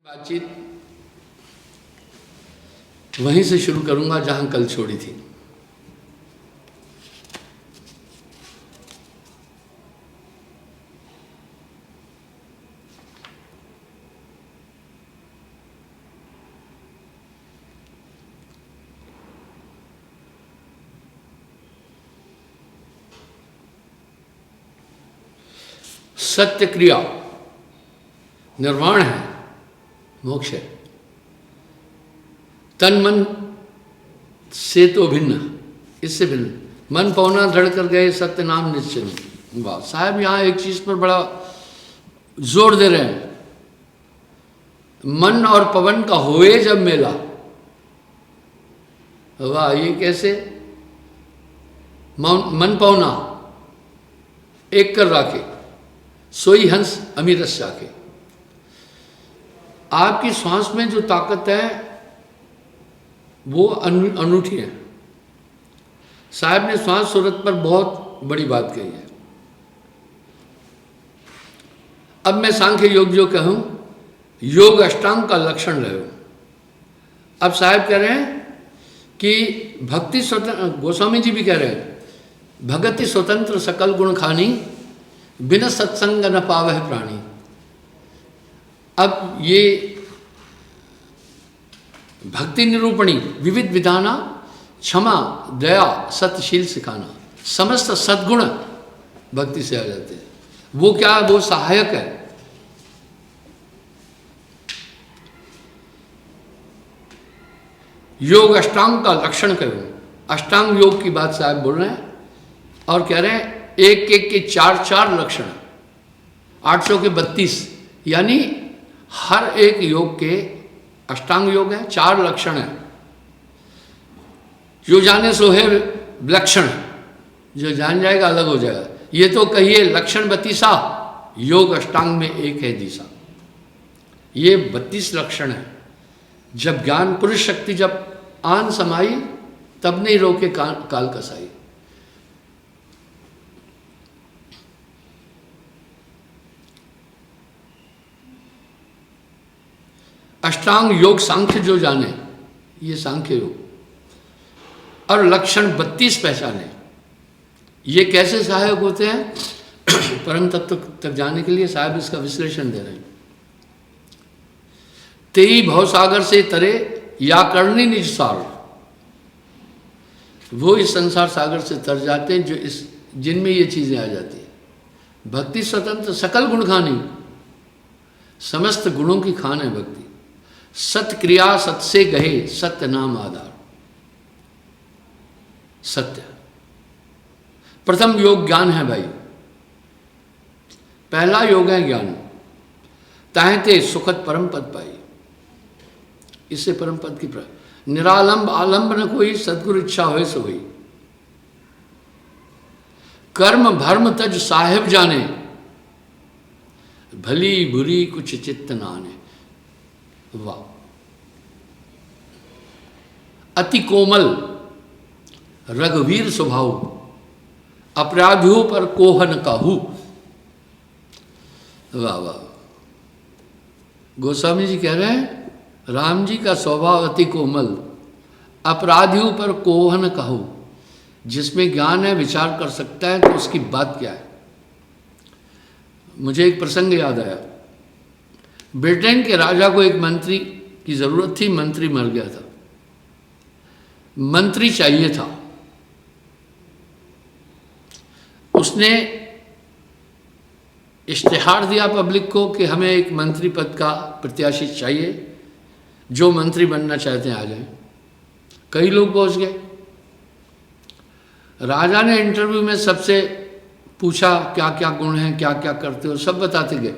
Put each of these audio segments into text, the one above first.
बातचीत वहीं से शुरू करूंगा जहां कल छोड़ी थी। सत्य क्रिया निर्वाण है, मोक्ष है। तन मन से तो भिन्न, इससे भिन्न। मन पौना धड़ कर गए सत्य नाम निश्चय। वाह साहब, यहाँ एक चीज पर बड़ा जोर दे रहे हैं। मन और पवन का होए जब मेला। वाह, ये कैसे? मन पौना एक कर राखे, सोई हंस अमीरस जाके। आपकी श्वास में जो ताकत है वो अनूठी है। साहब ने श्वास सूरत पर बहुत बड़ी बात कही है। अब मैं सांख्य योग जो कहूं, योग अष्टांग का लक्षण रहे। अब साहब कह रहे हैं कि भक्ति स्वतंत्र, गोस्वामी जी भी कह रहे हैं, भगति स्वतंत्र सकल गुण खानी, बिना सत्संग न पावह प्राणी। अब ये भक्ति निरूपणी विविध विधाना, क्षमा दया सत्यशील सिखाना, समस्त सद्गुण भक्ति से आ जाते हैं। वो क्या है? वो सहायक है। योग अष्टांग का लक्षण करो। अष्टांग योग की बात साहब बोल रहे हैं और कह रहे हैं एक एक के चार चार लक्षण, 800 के 32, यानी हर एक योग के अष्टांग योग है, 4 लक्षण है। जो जाने सो है विलक्षण, जो जान जाएगा अलग हो जाएगा। ये तो कहिए लक्षण 32, योग अष्टांग में एक है दिशा। ये 32 लक्षण है। जब ज्ञान पुरुष शक्ति जब आन समाई, तब नहीं रोके काल कसाई। अष्टांग योग सांख्य जो जाने, ये सांख्य योग, और लक्षण 32 पहचाने। ये कैसे सहायक होते हैं परम तत्व तक जाने के लिए? साहब इसका विश्लेषण दे रहे हैं। तेई भवसागर से तरे या करनी निज सार। वो इस संसार सागर से तर जाते हैं जो इस जिनमें ये चीजें आ जाती है। भक्ति स्वतंत्र सकल गुण खानी, समस्त गुणों की खान है भक्ति। सत्य क्रिया सत्य से गहे, सत्य नाम आधार। सत्य प्रथम योग ज्ञान है भाई। पहला योग है ज्ञान। ताहते सुखद परम पद पाई। इससे परम पद की निरालंब आलंब न कोई, सदगुरु इच्छा होए सो होई। कर्म भर्म तज साहेब जाने, भली बुरी कुछ चित्त नाने। वाह, अति कोमल रघुवीर स्वभाव, अपराधियों पर कोहन काहू। वाह वाह, गोस्वामी जी कह रहे हैं राम जी का स्वभाव अति कोमल, अपराधियों पर कोहन काहू। जिसमें ज्ञान है, विचार कर सकता है, तो उसकी बात क्या है। मुझे एक प्रसंग याद आया। ब्रिटेन के राजा को एक मंत्री की जरूरत थी। मंत्री मर गया था, मंत्री चाहिए था। उसने इश्तिहार दिया पब्लिक को कि हमें एक मंत्री पद का प्रत्याशी चाहिए, जो मंत्री बनना चाहते हैं आ जाए। कई लोग पहुंच गए। राजा ने इंटरव्यू में सबसे पूछा क्या क्या गुण हैं, क्या क्या करते हो, सब बताते गए।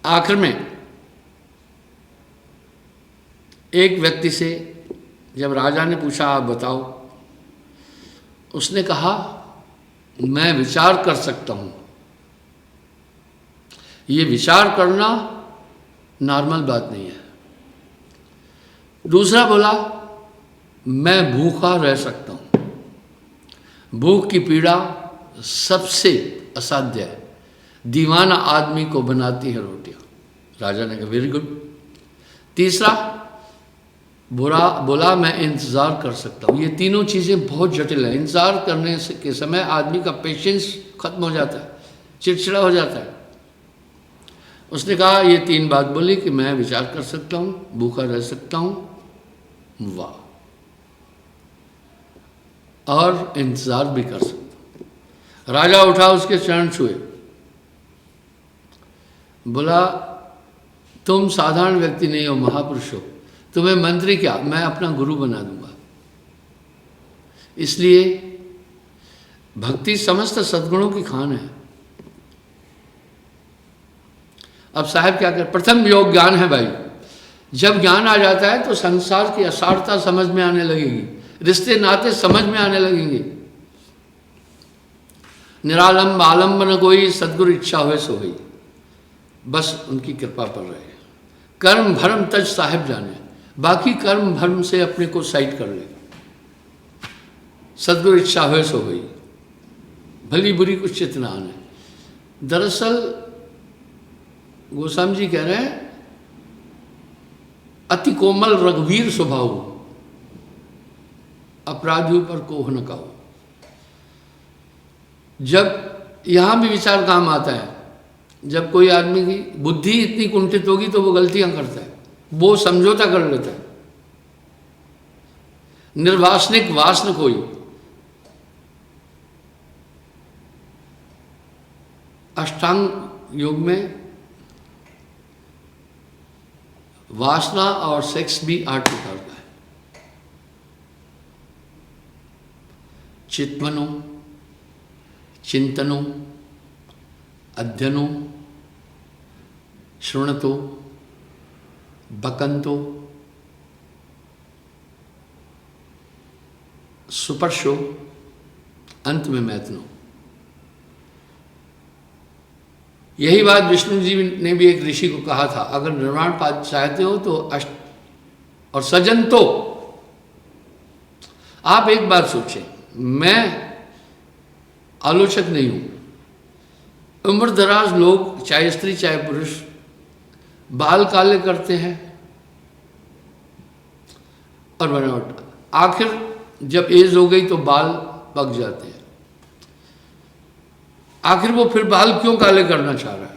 आखिर में एक व्यक्ति से जब राजा ने पूछा आप बताओ, उसने कहा मैं विचार कर सकता हूं। ये विचार करना नॉर्मल बात नहीं है। दूसरा बोला मैं भूखा रह सकता हूं। भूख की पीड़ा सबसे असाध्य है। दीवाना आदमी को बनाती है रोटियां। राजा ने कहा वेरी गुड। तीसरा बोला मैं इंतज़ार कर सकता हूँ। ये तीनों चीज़ें बहुत जटिल है। इंतज़ार करने के समय आदमी का पेशेंस खत्म हो जाता है, चिड़चिड़ा हो जाता है। उसने कहा ये 3 बात बोली कि मैं विचार कर सकता हूँ, भूखा रह सकता हूँ, वाह, और इंतज़ार भी कर सकता हूँ। राजा उठा, उसके चरण छुए, बोला तुम साधारण व्यक्ति नहीं हो, महापुरुष हो, तुम्हें मंत्री क्या, मैं अपना गुरु बना दूंगा। इसलिए भक्ति समस्त सद्गुणों की खान है। अब साहब क्या कर, प्रथम योग ज्ञान है भाई। जब ज्ञान आ जाता है तो संसार की असारता समझ में आने लगेगी, रिश्ते नाते समझ में आने लगेंगे। निरालंब आलम्बन कोई, सद्गुरु इच्छा हुए सो हुई, बस उनकी कृपा पर रहे। कर्म भरम तज साहिब जाने, बाकी कर्म भरम से अपने को साइड कर ले। सद्गुरु इच्छा हुए सो हुई, भली बुरी कुछ चित न आने। दरअसल गोस्वामी जी कह रहे हैं अति कोमल रघुवीर स्वभाव, अपराधियों पर कोह न कहो। जब यहां भी विचार काम आता है, जब कोई आदमी की बुद्धि इतनी कुंठित होगी तो वो गलतियां करता है, वो समझौता कर लेता है। निर्वासनिक वासन कोई, अष्टांग योग में वासना और सेक्स भी 8 प्रकार का है। चित्मनो, चिंतनो, अध्ययनो, श्रृणतो, बकंतो, सुपर्शो, अंत में मैथनो। यही बात विष्णु जी ने भी एक ऋषि को कहा था, अगर निर्वाण पाद चाहते हो तो अष्ट और सजन। तो आप एक बात सोचें, मैं आलोचक नहीं हूं। उम्र दराज लोग, चाहे स्त्री चाहे पुरुष, बाल काले करते हैं और बनावट, आखिर जब एज हो गई तो बाल पक जाते हैं। आखिर वो फिर बाल क्यों काले करना चाह रहा है?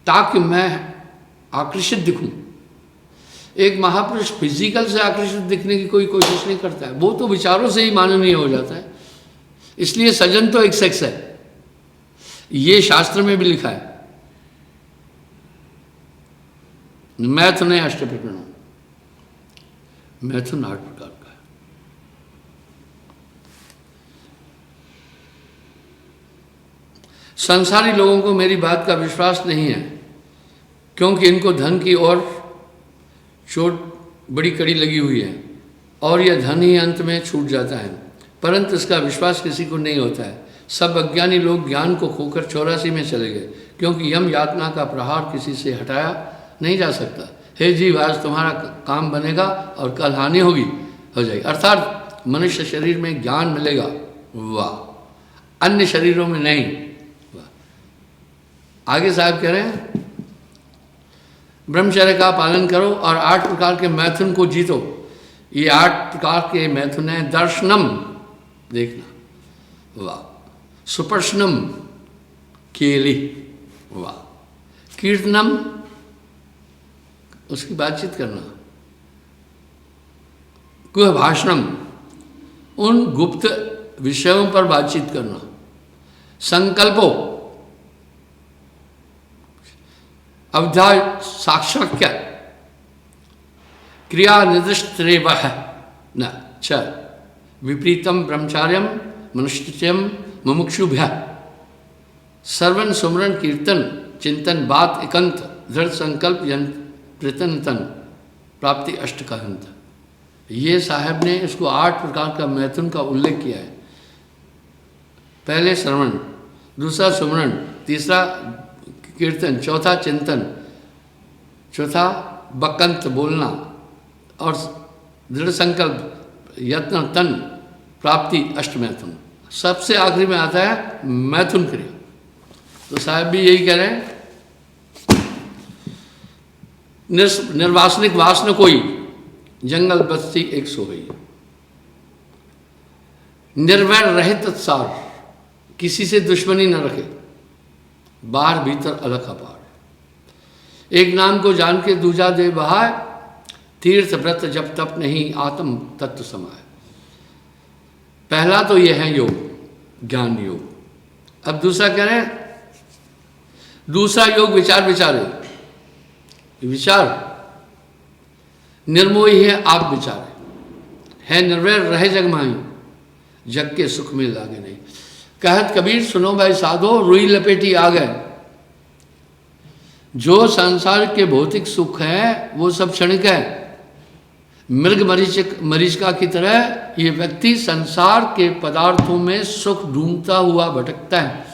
ताकि मैं आकर्षित दिखूं। एक महापुरुष फिजिकल से आकर्षित दिखने की कोई कोशिश नहीं करता है, वो तो विचारों से ही माननीय हो जाता है। इसलिए सजन तो एक सेक्स है, ये शास्त्र में भी लिखा है। मैथुन है अष्टप्रकरण, मैथुन 8 प्रकार का है। संसारी लोगों को मेरी बात का विश्वास नहीं है, क्योंकि इनको धन की ओर चोट बड़ी कड़ी लगी हुई है और यह धन ही अंत में छूट जाता है, परंतु इसका विश्वास किसी को नहीं होता है। सब अज्ञानी लोग ज्ञान को खोकर 84 में चले गए, क्योंकि यम यातना का प्रहार किसी से हटाया नहीं जा सकता। हे जीव, आज तुम्हारा काम बनेगा और कल हानि होगी, हो जाएगी। अर्थात मनुष्य शरीर में ज्ञान मिलेगा, वाह, अन्य शरीरों में नहीं। वाह। आगे साहब कह रहे हैं ब्रह्मचर्य का पालन करो और 8 प्रकार के मैथुन को जीतो। ये 8 प्रकार के मैथुन है। दर्शनम, देखना, वाह। सुपर्शनम, केली, वाह। कीर्तनम, उसकी बातचीत करना। कुह भाषणम, उन गुप्त विषयों पर बातचीत करना। संकल्पो, अवधा साक्षात्य, क्रिया निर्दिष्ट रेवह न च विपरीतम ब्रह्मचार्यम मनुष्यम मुमुक्षुभ्य सर्वन सुमरन कीर्तन चिंतन बात एकांत दृढ़ संकल्प प्रतनतन प्राप्ति अष्टकांत। ये साहब ने इसको 8 प्रकार का मैथुन का उल्लेख किया है। पहले श्रवण, दूसरा सुमरण, तीसरा कीर्तन, चौथा चिंतन, चौथा बकंत बोलना और दृढ़ संकल्प यत्न तन प्राप्ति अष्टमैथुन। सबसे आखिरी में आता है मैथुन क्रिया। तो साहब भी यही कह रहे हैं निर्वासनिक वास न कोई, जंगल बस्ती एक सोई। निर्वैर रहे तत्सार, किसी से दुश्मनी न रखे, बाहर भीतर अलग अपार। एक नाम को जान के दूजा दे बहाय, तीर्थ व्रत जब तप नहीं आत्म तत्व समाय। पहला तो यह है योग, ज्ञान योग। अब दूसरा कह रहे हैं, दूसरा योग विचार विचारे। विचार निर्मोही है आप विचारे, है निर्वैर रहे जग माही, जग के सुख में लागे नहीं। कहत कबीर सुनो भाई साधो, रुई लपेटी आ गए। जो संसार के भौतिक सुख है वो सब क्षणिक है। मृग मरीचिका की तरह ये व्यक्ति संसार के पदार्थों में सुख ढूंढता हुआ भटकता है।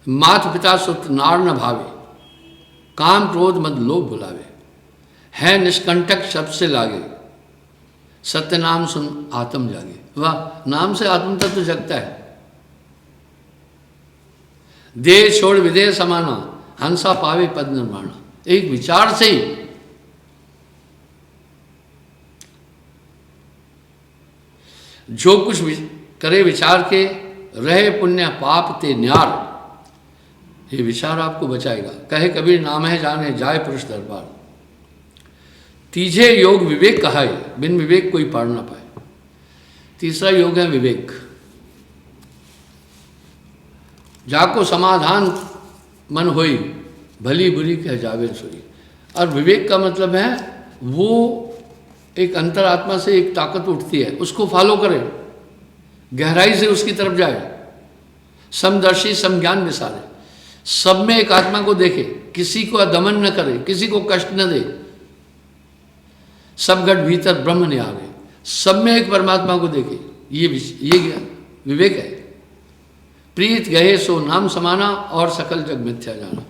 मात पिता सुत नार न भावे, काम क्रोध मद लोभ भुलावे। है निष्कंटक शब्द से लागे, सत्य नाम सुन आत्म जागे। वाह, नाम से आत्म तत्व जगता है। देह छोड़ विदेह समाना, हंसा पावे पद निर्माणा। एक विचार से ही जो कुछ करे विचार के, रहे पुण्य पाप ते न्यार। ये विचार आपको बचाएगा। कहे कबीर नाम है जाने जाए पुरुष दरबार। तीजे योग विवेक कहा है, बिन विवेक कोई पार ना पाए। तीसरा योग है विवेक। जाको समाधान मन होई, भली बुरी कह जावे सोई। और विवेक का मतलब है वो एक अंतरात्मा से एक ताकत उठती है, उसको फॉलो करे, गहराई से उसकी तरफ जाए, समदर्शी समज्ञान विसारे। सब में एक आत्मा को देखे, किसी को दमन न करे, किसी को कष्ट न दे। सब घट भीतर ब्रह्म ने आवे, सब में एक परमात्मा को देखे। ये विवेक है। प्रीत गहे सो नाम समाना, और सकल जग मिथ्या जाना।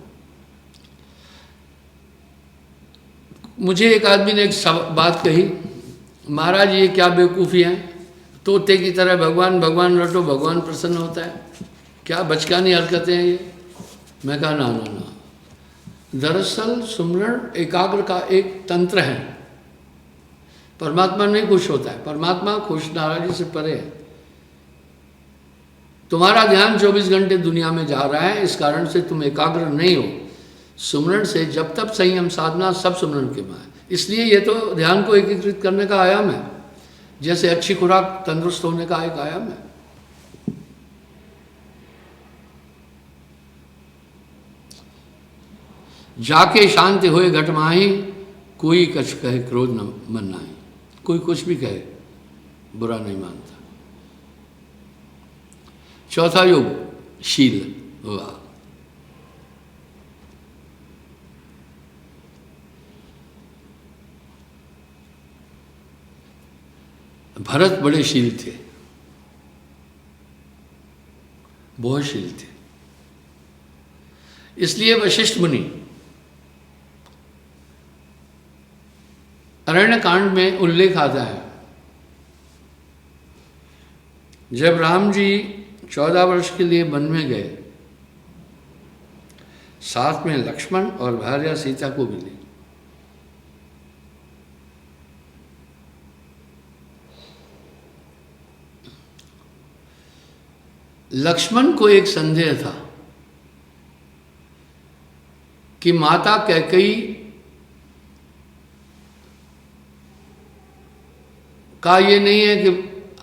मुझे एक आदमी ने एक बात कही, महाराज ये क्या बेवकूफ़ी है, तोते की तरह भगवान भगवान रटो, भगवान प्रसन्न होता है, क्या बचकानी हरकतें हैं ये। मैं कहा ना ना ना, दरअसल सुमरण एकाग्र का एक तंत्र है। परमात्मा नहीं खुश होता है, परमात्मा खुश नाराजी से परे है। तुम्हारा ध्यान 24 घंटे दुनिया में जा रहा है, इस कारण से तुम एकाग्र नहीं हो। सुमरण से जब तक संयम साधना सब सुमरण के माँ है। इसलिए ये तो ध्यान को एकीकृत करने का आयाम है, जैसे अच्छी खुराक तंदुरुस्त होने का एक आयाम है। जाके शांति होए घट माही, कोई कछ कहे क्रोध न मन नाही। कोई कुछ भी कहे बुरा नहीं मानता। चौथा योग शील। वाह, भरत बड़े शील थे, बहुत शील थे। इसलिए वशिष्ठ मुनि अरण्य कांड में उल्लेख आता है, जब राम जी 14 वर्ष के लिए वन में गए, साथ में लक्ष्मण और भार्या सीता को भी ले। लक्ष्मण को एक संदेह था कि माता कैकेयी का ये नहीं है कि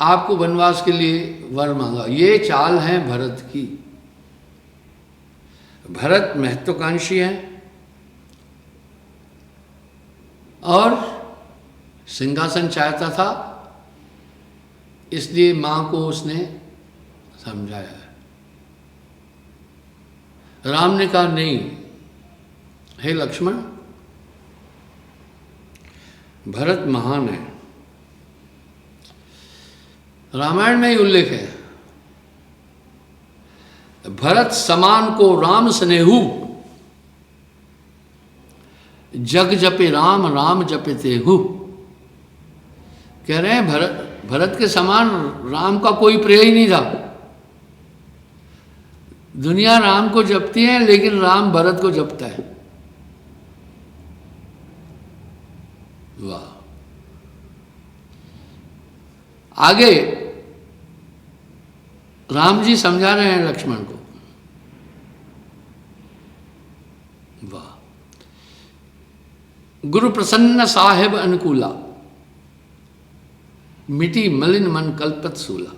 आपको वनवास के लिए वर मांगा, ये चाल है भरत की। भरत महत्वाकांक्षी है और सिंहासन चाहता था, इसलिए मां को उसने समझाया है। राम ने कहा नहीं, हे लक्ष्मण, भरत महान है। रामायण में ही उल्लेख है, भरत समान को राम स्नेहु, जग जपे राम राम जपे तेहु। कह रहे हैं भरत के समान राम का कोई प्रिय ही नहीं था। दुनिया राम को जपती है, लेकिन राम भरत को जपता है। वाह। आगे राम जी समझा रहे हैं लक्ष्मण को। वाह। गुरु प्रसन्न साहेब अनुकूला, मिटी मलिन मन कल्पत सूला।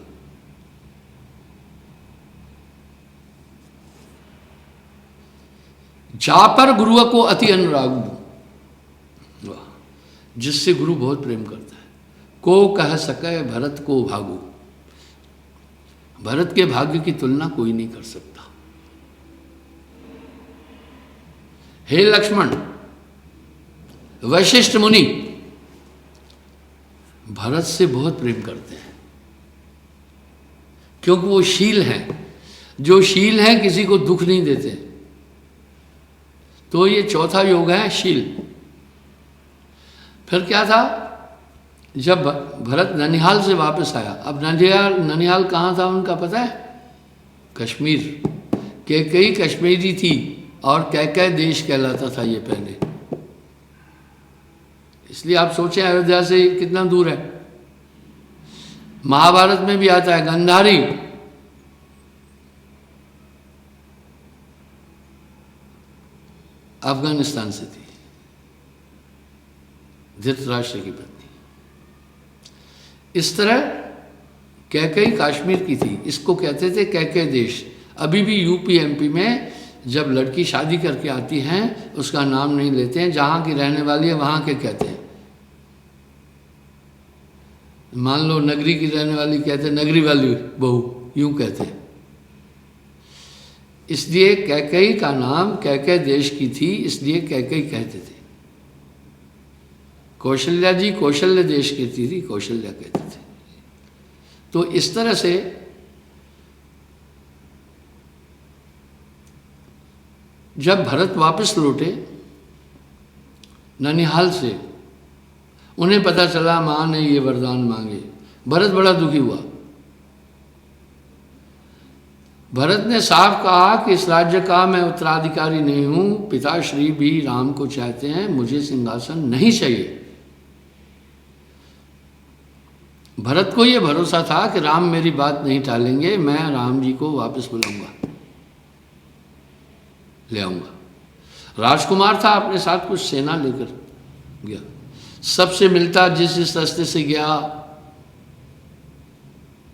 जा पर गुरु को अति अनुरागु, वाह, जिससे गुरु बहुत प्रेम करता है। को कह सके भरत को भागु, भरत के भाग्य की तुलना कोई नहीं कर सकता। हे लक्ष्मण, वशिष्ठ मुनि भरत से बहुत प्रेम करते हैं, क्योंकि वो शील हैं। जो शील हैं किसी को दुख नहीं देते। तो ये चौथा योग है शील। फिर क्या था, जब भरत ननिहाल से वापस आया। अब ननिहाल कहाँ था उनका पता है? कश्मीर। कैकेयी कश्मीरी थी और कैकेय देश कहलाता था ये पहले। इसलिए आप सोचें अयोध्या से कितना दूर है। महाभारत में भी आता है गंधारी अफगानिस्तान से थी, धृतराष्ट्र की पत्नी। इस तरह कैकेयी कश्मीर की थी, इसको कहते थे कैकेय देश। अभी भी यूपी एमपी में जब लड़की शादी करके आती हैं उसका नाम नहीं लेते हैं, जहाँ की रहने वाली है वहाँ के कहते हैं। मान लो नगरी की रहने वाली कहते हैं नगरी वाली बहू, यूं कहते हैं। इसलिए कैकेयी का नाम कैकेय देश की थी, इसलिए कैकेयी कहते थे। कौशल्या जी कौशल्य देश की थी, कौशल्या कहते थे। तो इस तरह से जब भरत वापस लौटे ननिहाल से, उन्हें पता चला माँ ने ये वरदान मांगे। भरत बड़ा दुखी हुआ। भरत ने साफ कहा कि इस राज्य का मैं उत्तराधिकारी नहीं हूं, पिताश्री भी राम को चाहते हैं, मुझे सिंहासन नहीं चाहिए। भरत को यह भरोसा था कि राम मेरी बात नहीं टालेंगे, मैं राम जी को वापस बुलाऊंगा, ले आऊंगा। राजकुमार था, अपने साथ कुछ सेना लेकर गया। सबसे मिलता जिस रास्ते से गया,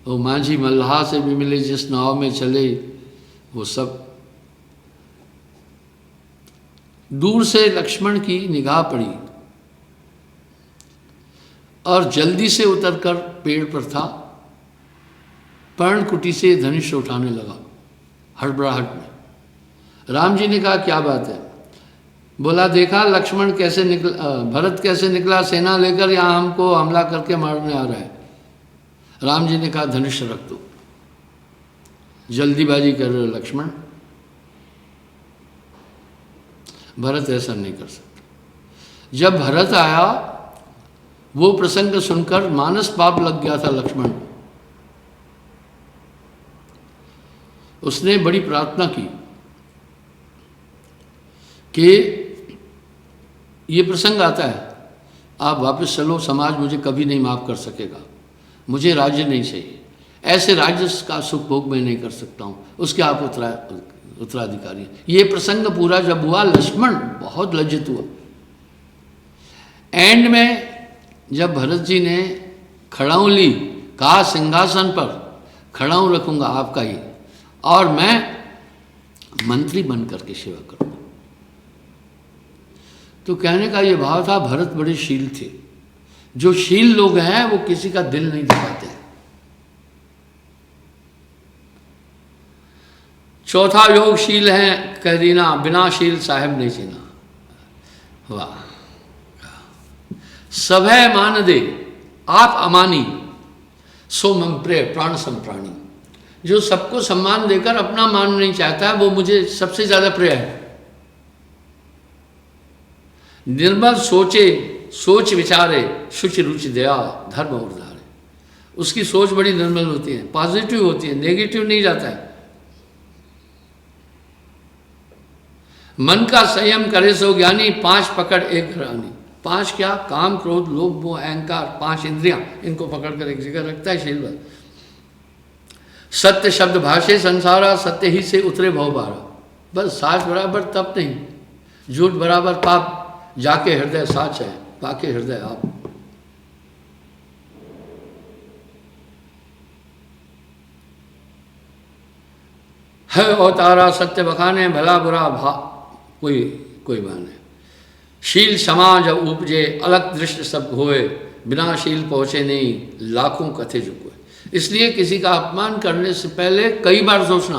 वो मांझी मल्लाह से भी मिले, जिस नाव में चले, वो सब। दूर से लक्ष्मण की निगाह पड़ी और जल्दी से उतरकर पेड़ पर था, पर्णकुटी से धनुष उठाने लगा हड़बड़ाहट में। राम जी ने कहा क्या बात है? बोला देखा लक्ष्मण कैसे निकला, भरत कैसे निकला सेना लेकर, यहाँ हमको हमला करके मारने आ रहा है। राम जी ने कहा धनुष रख दो, जल्दीबाजी कर रहे हो लक्ष्मण, भरत ऐसा नहीं कर सकता। जब भरत आया, वो प्रसंग सुनकर मानस पाप लग गया था लक्ष्मण को। उसने बड़ी प्रार्थना की कि ये प्रसंग आता है, आप वापस चलो, समाज मुझे कभी नहीं माफ कर सकेगा, मुझे राज्य नहीं चाहिए, ऐसे राज्य का सुख भोग मैं नहीं कर सकता हूँ, उसके आप उत्तराधिकारी। ये प्रसंग पूरा जब हुआ, लक्ष्मण बहुत लज्जित हुआ। एंड में जब भरत जी ने खड़ाऊँ ली, कहा सिंहासन पर खड़ाऊँ रखूँगा आपका ही, और मैं मंत्री बन करके सेवा करूँगा। तो कहने का ये भाव था, भरत बड़े शील थे। जो शील लोग हैं वो किसी का दिल नहीं दुखाते। चौथा योग शील है, कह देना बिना शील साहेब नहीं चीना। वाह। सभय मान दे आप अमानी, सो मम प्रिय प्राण संप्राणी। जो सबको सम्मान देकर अपना मान नहीं चाहता है, वो मुझे सबसे ज्यादा प्रिय है। निर्मल सोचे सोच विचारे, शुचि रुचि दया धर्म उद्धारे। उसकी सोच बड़ी निर्मल होती है, पॉजिटिव होती है, नेगेटिव नहीं जाता है। मन का संयम करे सो ज्ञानी, 5 पकड़ एक रानी। 5 क्या? काम, क्रोध, लोभ, मोह, अहंकार, 5 इंद्रियां, इनको पकड़ कर एक जगह रखता है शीलवत। सत्य शब्द भाषे संसारा, सत्य ही से उतरे भव बारा। बस साच बराबर तप नहीं, झूठ बराबर पाप, जाके हृदय साच है, पाके हृदय आप। है अवतारा सत्य बखाने, भला बुरा भा कोई माने। शील समाज उपजे, अलग दृष्टि सब होए, बिना शील पहुंचे नहीं, लाखों कथे झुकोए। इसलिए किसी का अपमान करने से पहले कई बार सोचना।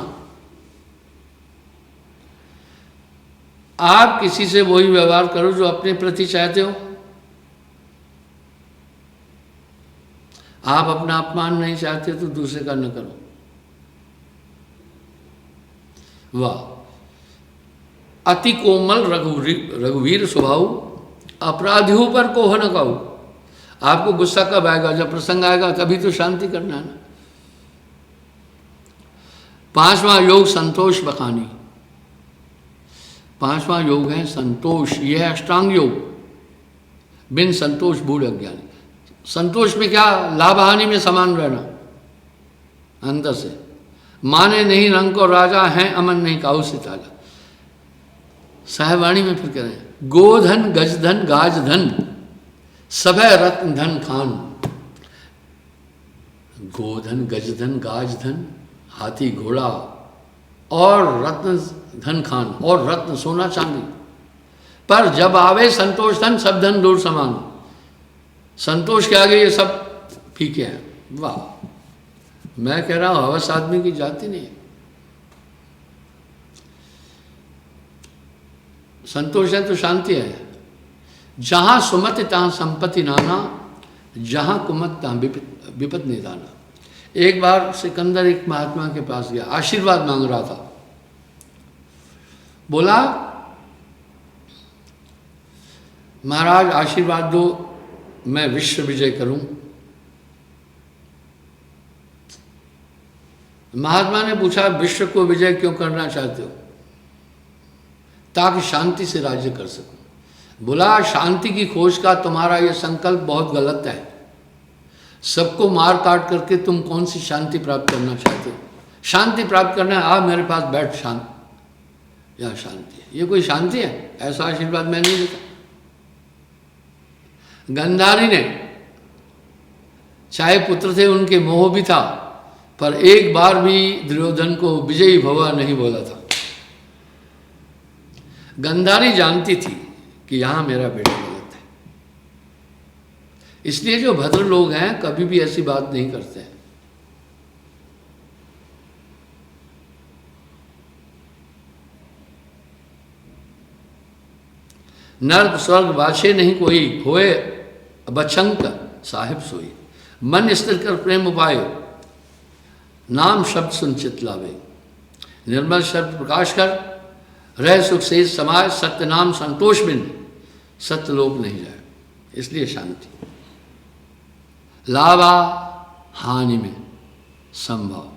आप किसी से वही व्यवहार करो जो अपने प्रति चाहते हो। आप अपना अपमान नहीं चाहते तो दूसरे का न करो। वाह! अति कोमल रघुवीर स्वभाव, अपराधियों पर कोह न कहू। आपको गुस्सा कब आएगा? जब प्रसंग आएगा तभी तो शांति करना है ना। 5वां योग संतोष बखानी। 5वां योग है संतोष। यह है अष्टांग योग। बिन संतोष बूढ़ अज्ञानी। संतोष में क्या? लाभ हानि में समान रहना अंदर से। माने नहीं रंग को राजा, हैं अमन नहीं काहू से ताजा। साहेबाणी में फिर कह रहे हैं, गोधन गजधन गाजधन, सभय रत्न धन खान। गोधन गजधन गाजधन, हाथी घोड़ा और रत्न धन खान, और रत्न सोना चांदी। पर जब आवे संतोष धन, सब धन दूर समान। संतोष के आगे ये सब फीके हैं। वाह! मैं कह रहा हूं हवस आदमी की जाति नहीं। संतोष है तो शांति है। जहां सुमति तहां संपत्ति नाना, जहां कुमत तहां विपत निदाना। एक बार सिकंदर एक महात्मा के पास गया, आशीर्वाद मांग रहा था। बोला, महाराज आशीर्वाद दो, मैं विश्व विजय करूं। महात्मा ने पूछा, विश्व को विजय क्यों करना चाहते हो? ताकि शांति से राज्य कर सकूं। बोला, शांति की खोज का तुम्हारा यह संकल्प बहुत गलत है। सबको मार काट करके तुम कौन सी शांति प्राप्त करना चाहते हो? शांति प्राप्त करना है, आ मेरे पास बैठ, शांत, यह शांति है। ये कोई शांति है? ऐसा आशीर्वाद मैं नहीं देता। गंधारी ने, चाहे पुत्र थे, उनके मोह भी था, पर एक बार भी दुर्योधन को विजयी भव नहीं बोला था। गंधारी जानती थी कि यहां मेरा बेटा गलत है। इसलिए जो भद्र लोग हैं कभी भी ऐसी बात नहीं करते हैं। नर्क स्वर्ग बाछे नहीं कोई, होए बछंक साहिब सोई। मन स्थिर कर प्रेम उपाय, नाम शब्द सुन चित लावे। निर्मल शब्द प्रकाश कर, रह सुख से समाज। सत्य नाम संतोष बिन, सत्य लोप नहीं जाए। इसलिए शांति। लाभा हानि में संभव।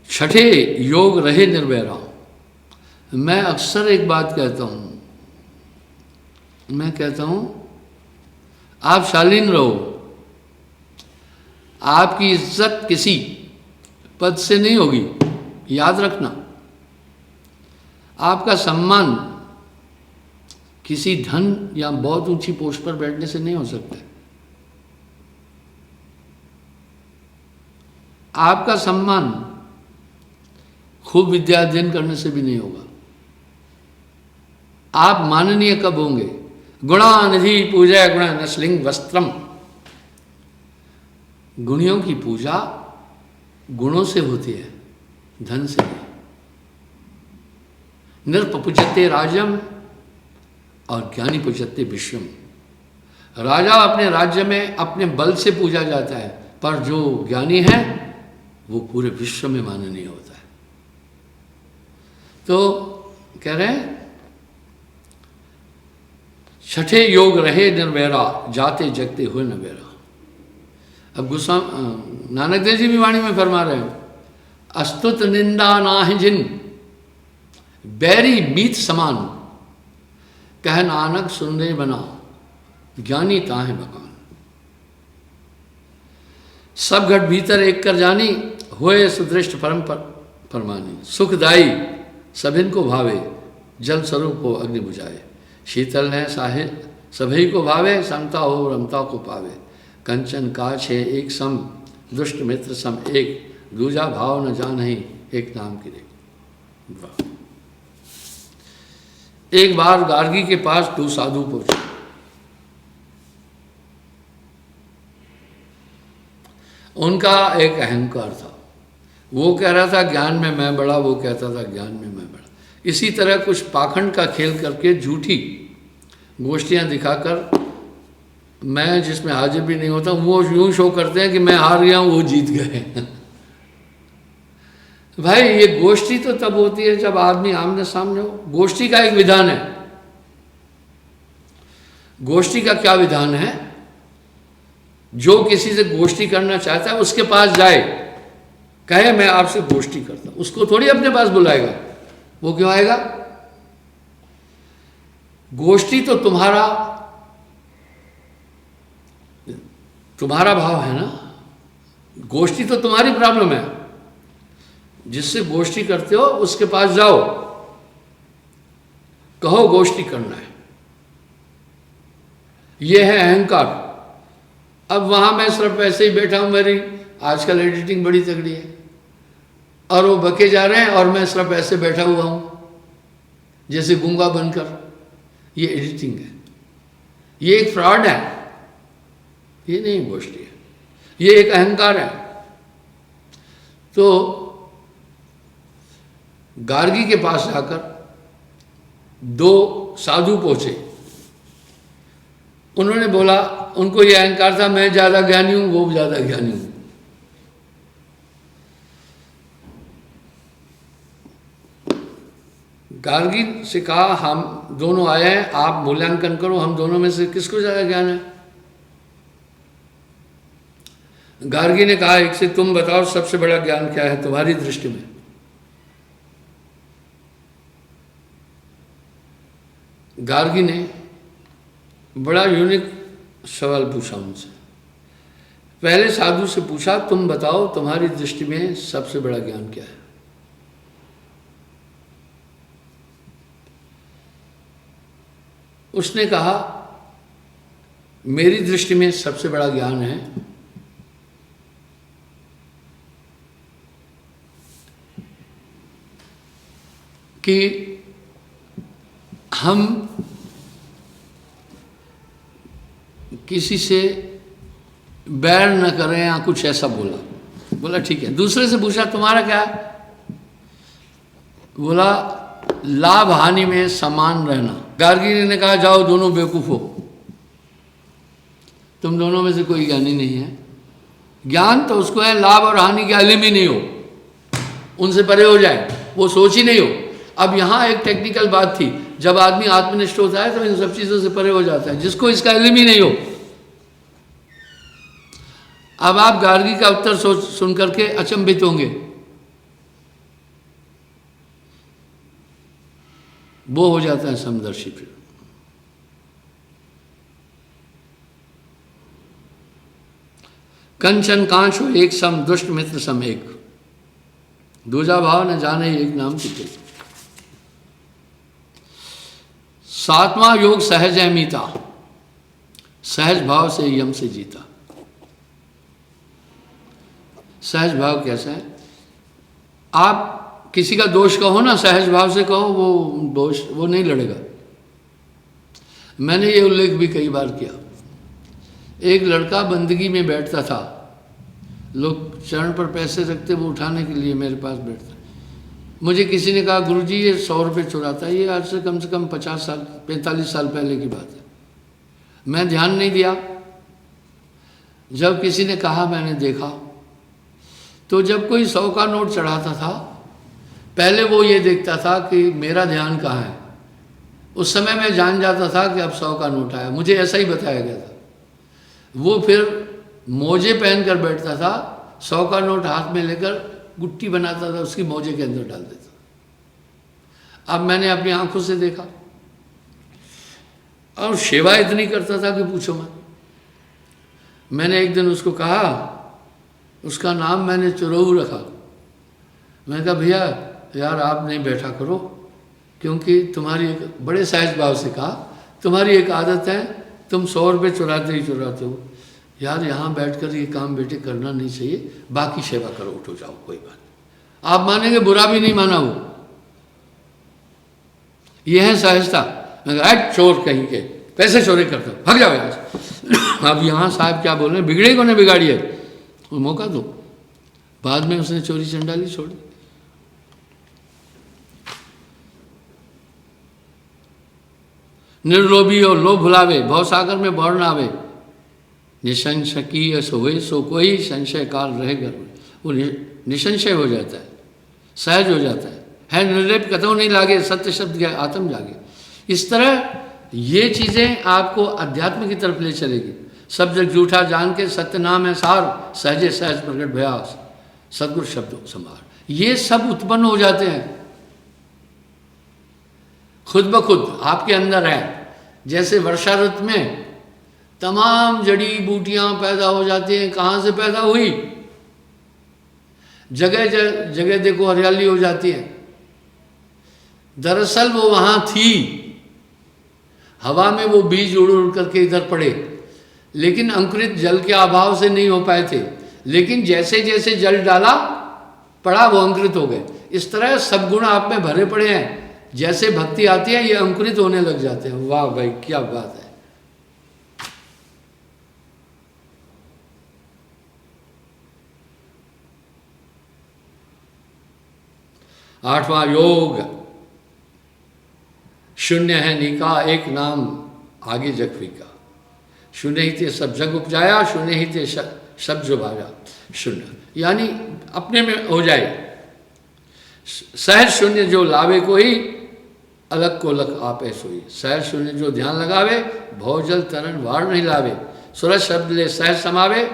छठे योग रहे निर्वैरा। मैं अक्सर एक बात कहता हूं, मैं कहता हूं आप शालीन रहो। आपकी इज्जत किसी पद से नहीं होगी, याद रखना। आपका सम्मान किसी धन या बहुत ऊंची पोस्ट पर बैठने से नहीं हो सकता। आपका सम्मान खूब विद्या अध्ययन करने से भी नहीं होगा। आप माननीय कब होंगे? गुणानिधि पूजा गुण नस्लिंग वस्त्रम। गुणियों की पूजा गुणों से होती है, धन से नहीं। नृप पूजते राजम और ज्ञानी पूजते विश्वम। राजा अपने राज्य में अपने बल से पूजा जाता है, पर जो ज्ञानी है वो पूरे विश्व में माननीय होता है। तो कह रहे हैं छठे योग रहे निर्वैरा, जाते जगते हुए नवेरा। अब नानक देव जी भी वाणी में फरमा रहे हैं, अस्तुत निंदा नाहि जिन, बैरी मीत समान, कह नानक सुनने बना, ज्ञानी ताहे बखान। सब घट भीतर एक कर जानी, होए सुदृष्ट परम परमानी। सुखदाई सभिन को भावे, जल स्वरूप हो अग्नि बुझाए। शीतल है साहे सभी को भावे, समता हो रमता को पावे। कंचन काछ है एक सम, दुष्ट मित्र सम एक, दूजा भाव न जानहि, एक नाम की रे। एक बार गार्गी के पास दो साधु पहुंचे। उनका एक अहंकार था, वो कह रहा था ज्ञान में मैं बड़ा, वो कहता था ज्ञान में मैं बड़ा। इसी तरह कुछ पाखंड का खेल करके झूठी गोष्ठियां दिखाकर, मैं जिसमें हाजिर भी नहीं होता, वो यूं शो करते हैं कि मैं हार गया हूं, वो जीत गए। भाई ये गोष्ठी तो तब होती है जब आदमी आमने सामने हो। गोष्ठी का एक विधान है। गोष्ठी का क्या विधान है? जो किसी से गोष्ठी करना चाहता है उसके पास जाए, कहे मैं आपसे गोष्ठी करता हूं, उसको थोड़ी अपने पास बुलाएगा। वो क्यों आएगा? गोष्ठी तो तुम्हारा भाव है ना, गोष्ठी तो तुम्हारी प्रॉब्लम है। जिससे गोष्ठी करते हो उसके पास जाओ, कहो गोष्ठी करना है। यह है अहंकार। अब वहां मैं सिर्फ ऐसे ही बैठा हूं, मेरी आजकल एडिटिंग बड़ी तगड़ी है, और वो बके जा रहे हैं और मैं सिर्फ ऐसे बैठा हुआ हूं जैसे गूंगा बनकर। ये एडिटिंग है, ये एक फ्रॉड है, ये नहीं गोष्ठी है, ये एक अहंकार है। तो गार्गी के पास जाकर दो साधु पहुंचे। उन्होंने बोला, उनको यह अहंकार था मैं ज्यादा ज्ञानी हूं, वो ज्यादा ज्ञानी हूं। गार्गी से कहा हम दोनों आए हैं, आप मूल्यांकन करो, हम दोनों में से किसको ज्यादा ज्ञान है। गार्गी ने कहा एक से तुम बताओ सबसे बड़ा ज्ञान क्या है तुम्हारी दृष्टि में। गार्गी ने बड़ा यूनिक सवाल पूछा उनसे। पहले साधु से पूछा तुम बताओ तुम्हारी दृष्टि में सबसे बड़ा ज्ञान क्या है। उसने कहा मेरी दृष्टि में सबसे बड़ा ज्ञान है कि हम किसी से बैर न करें या कुछ ऐसा बोला। बोला ठीक है। दूसरे से पूछा तुम्हारा क्या है? बोला लाभ हानि में समान रहना। गार्गी ने कहा जाओ दोनों बेवकूफ हो, तुम दोनों में से कोई ज्ञानी नहीं है। ज्ञान तो उसको है लाभ और हानि के इल्म ही नहीं हो, उनसे परे हो जाए, वो सोच ही नहीं हो। अब यहाँ एक टेक्निकल बात थी, जब आदमी आत्मनिष्ठ होता है तो इन सब चीजों से परे हो जाता है, जिसको इसका इल्म ही नहीं हो। अब आप गार्गी का उत्तर सुन करके अचंभित होंगे। वो हो जाता है समदर्शी। फिर कंचन कांच हो एक सम, दुष्ट मित्र सम एक, दूजा भाव न जाने एक नाम की। सातवां योग सहज है मीता, सहज भाव से यम से जीता। सहज भाव कैसा है? आप किसी का दोष कहो ना, सहज भाव से कहो, वो दोष वो नहीं लड़ेगा। मैंने ये उल्लेख भी कई बार किया। एक लड़का बंदगी में बैठता था, लोग चरण पर पैसे रखते, वो उठाने के लिए मेरे पास बैठता। मुझे किसी ने कहा गुरुजी ये 100 रुपये चुराता है। ये आज से कम 50 साल 45 साल पहले की बात है। मैं ध्यान नहीं दिया। जब किसी ने कहा मैंने देखा, तो जब कोई 100 का नोट चढ़ाता था, पहले वो ये देखता था कि मेरा ध्यान कहाँ है। उस समय मैं जान जाता था कि अब 100 का नोट आया, मुझे ऐसा ही बताया गया था। वो फिर मोजे पहन कर बैठता था, 100 का नोट हाथ में लेकर गुट्टी बनाता था, उसकी मौजे के अंदर डाल देता। अब मैंने अपनी आंखों से देखा, और सेवा इतनी करता था कि पूछो मत। मैंने एक दिन उसको कहा, उसका नाम मैंने चुरऊ रखा। मैंने कहा भैया यार आप नहीं बैठा करो, क्योंकि तुम्हारी एक, बड़े सहज भाव से कहा, तुम्हारी एक आदत है, तुम 100 रुपये चुराते ही चुराते हो। यार यहाँ बैठकर ये काम बेटे करना नहीं चाहिए, बाकी सेवा करो, उठो जाओ, कोई बात नहीं। आप मानेंगे बुरा भी नहीं माना वो, ये है सहजता। मैं कहा चोर कहीं के, पैसे चोरी करते हो, भाग जाओ यहाँ से। अब यहाँ साहब क्या बोल रहे हैं, बिगड़े को ने बिगाड़ी है, वो मौका दो। बाद में उसने चोरी चंडाली छोड़ दी। निर्लोभी हो लोभ भुलावे, भवसागर में बौर न आवे। निसंशकीय सोए सो कोई, संशय काल रहे घर में। वो निसंशय हो जाता है, सहज हो जाता है निर्लेप कतौ नहीं लागे, सत्य शब्द के आत्म जागे। इस तरह ये चीज़ें आपको अध्यात्म की तरफ ले चलेगी। सब जग झूठा जान के सत्य नाम है सार, सहजे सहज प्रकट भयास, सदगुरु शब्द संभार। ये सब उत्पन्न हो जाते हैं खुद ब खुद आपके अंदर है। जैसे वर्षा ऋतु में तमाम जड़ी बूटियां पैदा हो जाती हैं, कहाँ से पैदा हुई, जगह जगह देखो हरियाली हो जाती है। दरअसल वो वहाँ थी, हवा में वो बीज उड़ उड़ करके इधर पड़े, लेकिन अंकुरित जल के अभाव से नहीं हो पाए थे। लेकिन जैसे जैसे जल डाला पड़ा वो अंकुरित हो गए। इस तरह सब गुण आप में भरे पड़े हैं, जैसे भक्ति आती है ये अंकुरित होने लग जाते हैं। वाह भाई क्या बात है। आठवां योग, शून्य है निका एक नाम आगे जग फीका। शून्य ही ते सब जग उपजाया, शून्य ही ते सब जो भागा। शून्य यानी अपने में हो जाए। सहज शून्य जो लावे कोई, अलग को लग आप सोई। सहज शून्य जो ध्यान लगावे, भवजल तरन वार नहीं लावे। सूरज शब्द ले सहज समावे,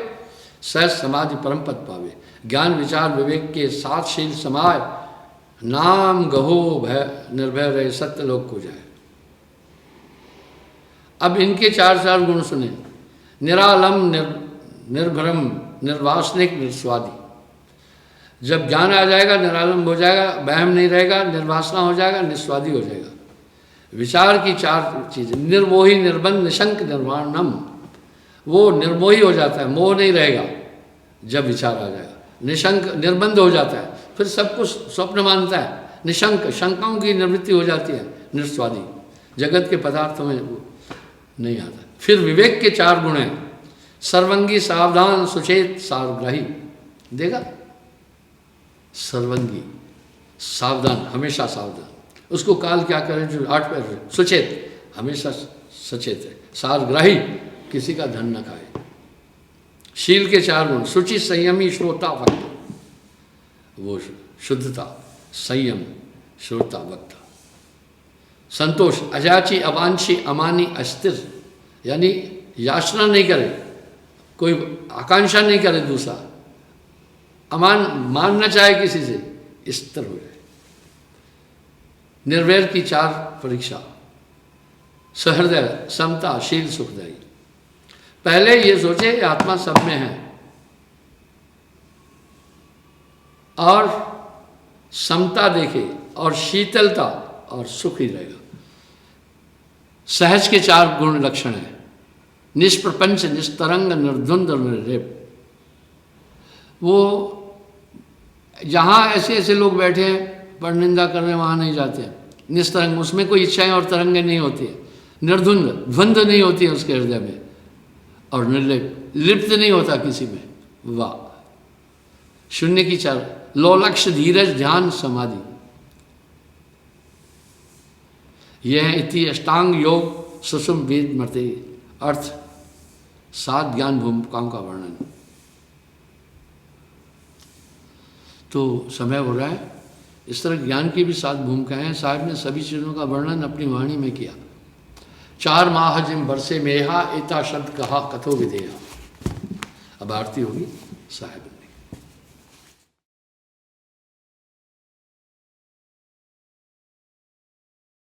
सहज समाधि परम पद पावे। ज्ञान विचार विवेक के साथ शील समाय, नाम गहो भय निर्भय रहे, सत्य लोक को जाए। अब इनके चार चार गुण सुने। निरालम निर्भरम निर्वासनिक निर्स्वादी। जब ज्ञान आ जाएगा निरालंब हो जाएगा, वहम नहीं रहेगा, निर्वासना हो जाएगा, निस्वादी हो जाएगा। विचार की चार चीजें, निर्मोही निर्बंध निशंक निर्वाणम। वो निर्मोही हो जाता है, मोह नहीं रहेगा जब विचार आ जाएगा। निशंक निर्बंध हो जाता है, फिर सब कुछ स्वप्न मानता है। निशंक शंकाओं की निवृत्ति हो जाती है। निस्वादी जगत के पदार्थों में वो नहीं आता। फिर विवेक के चार गुण हैं। सर्वंगी सावधान सुचेत सारग्राही। देखा, सर्वंगी सावधान, हमेशा सावधान। उसको काल क्या करें जो 8 पैर, सुचेत हमेशा सचेत है। सारग्राही किसी का धन न खाए। शील के चार गुण, शुचि संयमी श्रोता वक्ता। वो शुद्धता, संयम, श्रोता वक्ता। संतोष, अजाची अवांछी अमानी अस्थिर, यानी याचना नहीं करे, कोई आकांक्षा नहीं करे दूसरा, अमान मानना चाहे किसी से, स्थिर हो जाए। निर्वैर की चार परीक्षा, सहृदय, समता, शील, सुखदायी। पहले ये सोचे आत्मा सब में है और समता देखे और शीतलता और सुख ही रहेगा। सहज के चार गुण लक्षण है। निष्प्रपंच, निस्तरंग, निर्द्वंद और निर्लेप। वो जहाँ ऐसे ऐसे लोग बैठे हैं पर निंदा कर रहे हैं वहाँ नहीं जाते हैं। निस्तरंग, उसमें कोई इच्छाएं और तरंगें नहीं होती है। निर्द्वंद, द्वंद्व नहीं होती है उसके हृदय में। और निर्लिप्त, लिप्त नहीं होता किसी में। वाह, शून्य की चार, लो लक्ष्य, धीरज, ध्यान, समाधि। यह है इति अष्टांग योग सुषुम वेद मते। अर्थ 7 ज्ञान भूमिकाओं का वर्णन। तो समय हो रहा है। इस तरह ज्ञान की भी 7 भूमिकाएं हैं। साहब ने सभी चीज़ों का वर्णन अपनी वाणी में किया। 4 माह जिम बरसे मेहा, एता शब्द कहा कथो विधेया। अब आरती होगी साहब ने।